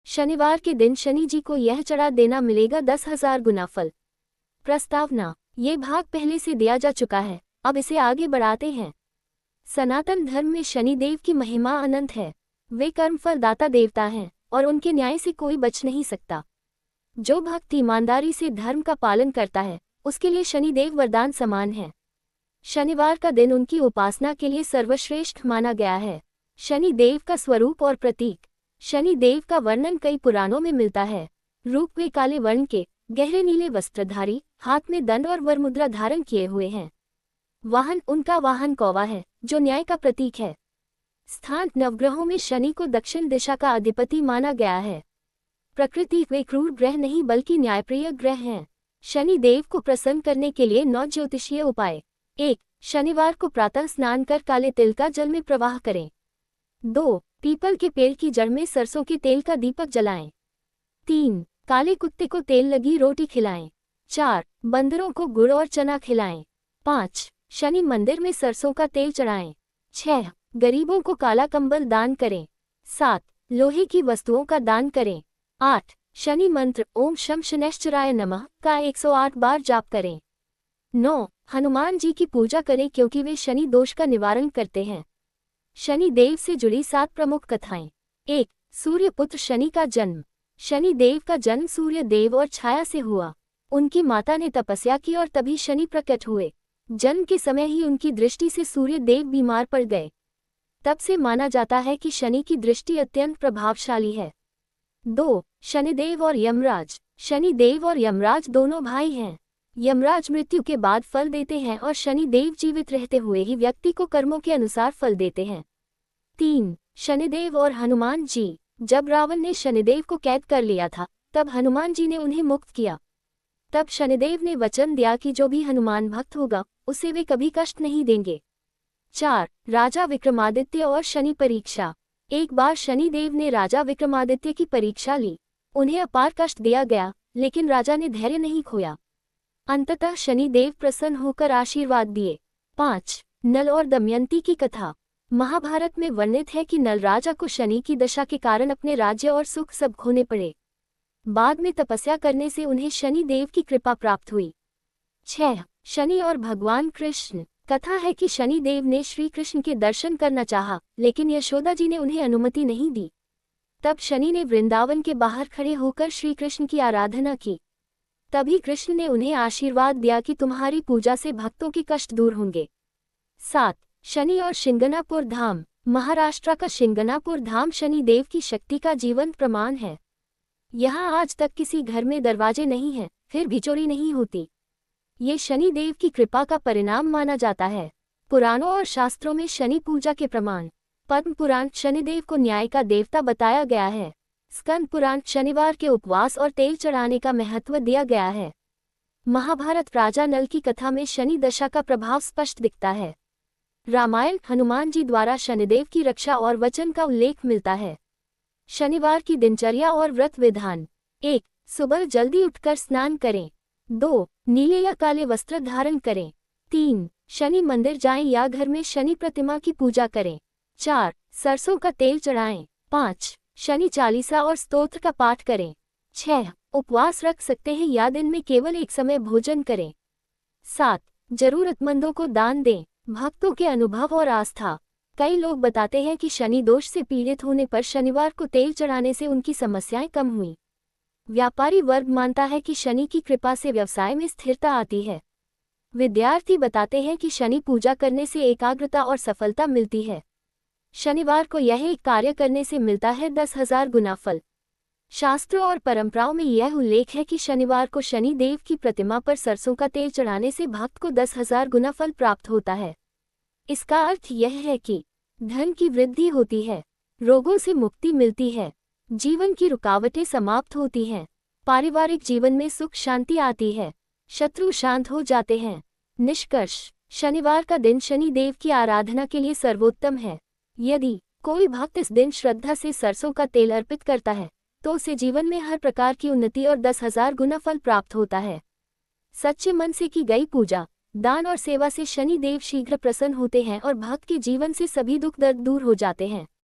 शनिवार के दिन शनि जी को यह चढ़ा देना, मिलेगा 10,000 गुना फल। प्रस्तावना: ये भाग पहले से दिया जा चुका है, अब इसे आगे बढ़ाते हैं। सनातन धर्म में शनिदेव की महिमा अनंत है। वे कर्मफल दाता देवता हैं और उनके न्याय से कोई बच नहीं सकता। जो भक्त ईमानदारी से धर्म का पालन करता है, उसके लिए शनिदेव वरदान समान है। शनिवार का दिन उनकी उपासना के लिए सर्वश्रेष्ठ माना गया है। शनिदेव का स्वरूप और प्रतीक। शनिदेव का वर्णन कई पुराणों में मिलता है। रूप वे काले वर्ण के, गहरे नीले वस्त्रधारी, हाथ में दंड और वरमुद्रा धारण किए हुए हैं। वाहन, उनका वाहन कौवा है, जो न्याय का प्रतीक है। स्थान, नवग्रहों में शनि को दक्षिण दिशा का अधिपति माना गया है। प्रकृति, वे क्रूर ग्रह नहीं बल्कि न्यायप्रिय ग्रह हैं। शनिदेव को प्रसन्न करने के लिए 9 ज्योतिषीय उपाय। 1. शनिवार को प्रातः स्नान कर काले तिल का जल में प्रवाह करें। 2. पीपल के पेड़ की जड़ में सरसों के तेल का दीपक जलाएं। 3. काले कुत्ते को तेल लगी रोटी खिलाएं। 4. बंदरों को गुड़ और चना खिलाएं। 5. शनि मंदिर में सरसों का तेल चढ़ाएं। 6. गरीबों को काला कंबल दान करें। 7. लोहे की वस्तुओं का दान करें। 8. शनि मंत्र ओम शम शनैश्चराय नमः का 108 बार जाप करें। 9. हनुमान जी की पूजा करें क्योंकि वे शनि दोष का निवारण करते हैं। शनि देव से जुड़ी 7 प्रमुख कथाएं। 1. सूर्य पुत्र शनि का जन्म। शनि देव का जन्म सूर्य देव और छाया से हुआ। उनकी माता ने तपस्या की और तभी शनि प्रकट हुए। जन्म के समय ही उनकी दृष्टि से सूर्य देव बीमार पड़ गए। तब से माना जाता है कि शनि की दृष्टि अत्यंत प्रभावशाली है। 2. शनिदेव और यमराज। शनिदेव और यमराज दोनों भाई हैं। यमराज मृत्यु के बाद फल देते हैं और शनिदेव जीवित रहते हुए ही व्यक्ति को कर्मों के अनुसार फल देते हैं। 3. शनिदेव और हनुमान जी। जब रावण ने शनिदेव को कैद कर लिया था, तब हनुमान जी ने उन्हें मुक्त किया। तब शनिदेव ने वचन दिया कि जो भी हनुमान भक्त होगा, उसे वे कभी कष्ट नहीं देंगे। 4. राजा विक्रमादित्य और शनि परीक्षा। एक बार शनिदेव ने राजा विक्रमादित्य की परीक्षा ली। उन्हें अपार कष्ट दिया गया, लेकिन राजा ने धैर्य नहीं खोया। अंततः शनिदेव प्रसन्न होकर आशीर्वाद दिए। 5. नल और दमयंती की कथा। महाभारत में वर्णित है कि नल राजा को शनि की दशा के कारण अपने राज्य और सुख सब खोने पड़े। बाद में तपस्या करने से उन्हें शनि देव की कृपा प्राप्त हुई। 6. शनि और भगवान कृष्ण। कथा है कि शनि देव ने श्री कृष्ण के दर्शन करना चाहा, लेकिन यशोदा जी ने उन्हें अनुमति नहीं दी। तब शनि ने वृंदावन के बाहर खड़े होकर श्री कृष्ण की आराधना की। तभी कृष्ण ने उन्हें आशीर्वाद दिया कि तुम्हारी पूजा से भक्तों के कष्ट दूर होंगे। 7. शनि और शिंगणापुर धाम। महाराष्ट्र का शिंगणापुर धाम शनि देव की शक्ति का जीवंत प्रमाण है। यहाँ आज तक किसी घर में दरवाजे नहीं हैं, फिर भी चोरी नहीं होती। ये शनि देव की कृपा का परिणाम माना जाता है। पुराणों और शास्त्रों में शनि पूजा के प्रमाण। पद्म पुराण शनिदेव को न्याय का देवता बताया गया है। स्कंद पुराण शनिवार के उपवास और तेल चढ़ाने का महत्व दिया गया है। महाभारत राजा नल की कथा में शनि दशा का प्रभाव स्पष्ट दिखता है। रामायण हनुमान जी द्वारा शनिदेव की रक्षा और वचन का उल्लेख मिलता है। शनिवार की दिनचर्या और व्रत विधान। 1. सुबह जल्दी उठकर स्नान करें। 2. नीले या काले वस्त्र धारण करें। 3. शनि मंदिर जाएं या घर में शनि प्रतिमा की पूजा करें। 4. सरसों का तेल चढ़ाएं। 5. शनि चालीसा और स्तोत्र का पाठ करें। 6. उपवास रख सकते हैं या दिन में केवल एक समय भोजन करें। 7. जरूरतमंदों को दान दें। भक्तों के अनुभव और आस्था। कई लोग बताते हैं कि शनि दोष से पीड़ित होने पर शनिवार को तेल चढ़ाने से उनकी समस्याएं कम हुई। व्यापारी वर्ग मानता है कि शनि की कृपा से व्यवसाय में स्थिरता आती है। विद्यार्थी बताते हैं कि शनि पूजा करने से एकाग्रता और सफलता मिलती है। शनिवार को यह एक कार्य करने से मिलता है 10,000 गुना फल। शास्त्रों और परंपराओं में यह उल्लेख है कि शनिवार को शनि देव की प्रतिमा पर सरसों का तेल चढ़ाने से भक्त को 10,000 गुना फल प्राप्त होता है। इसका अर्थ यह है कि धन की वृद्धि होती है, रोगों से मुक्ति मिलती है, जीवन की रुकावटें समाप्त होती हैं, पारिवारिक जीवन में सुख शांति आती है, शत्रु शांत हो जाते हैं। निष्कर्ष: शनिवार का दिन शनि देव की आराधना के लिए सर्वोत्तम है। यदि कोई भक्त इस दिन श्रद्धा से सरसों का तेल अर्पित करता है, तो उसे जीवन में हर प्रकार की उन्नति और 10,000 गुना फल प्राप्त होता है। सच्चे मन से की गई पूजा, दान और सेवा से शनि देव शीघ्र प्रसन्न होते हैं और भक्त के जीवन से सभी दुख दर्द दूर हो जाते हैं।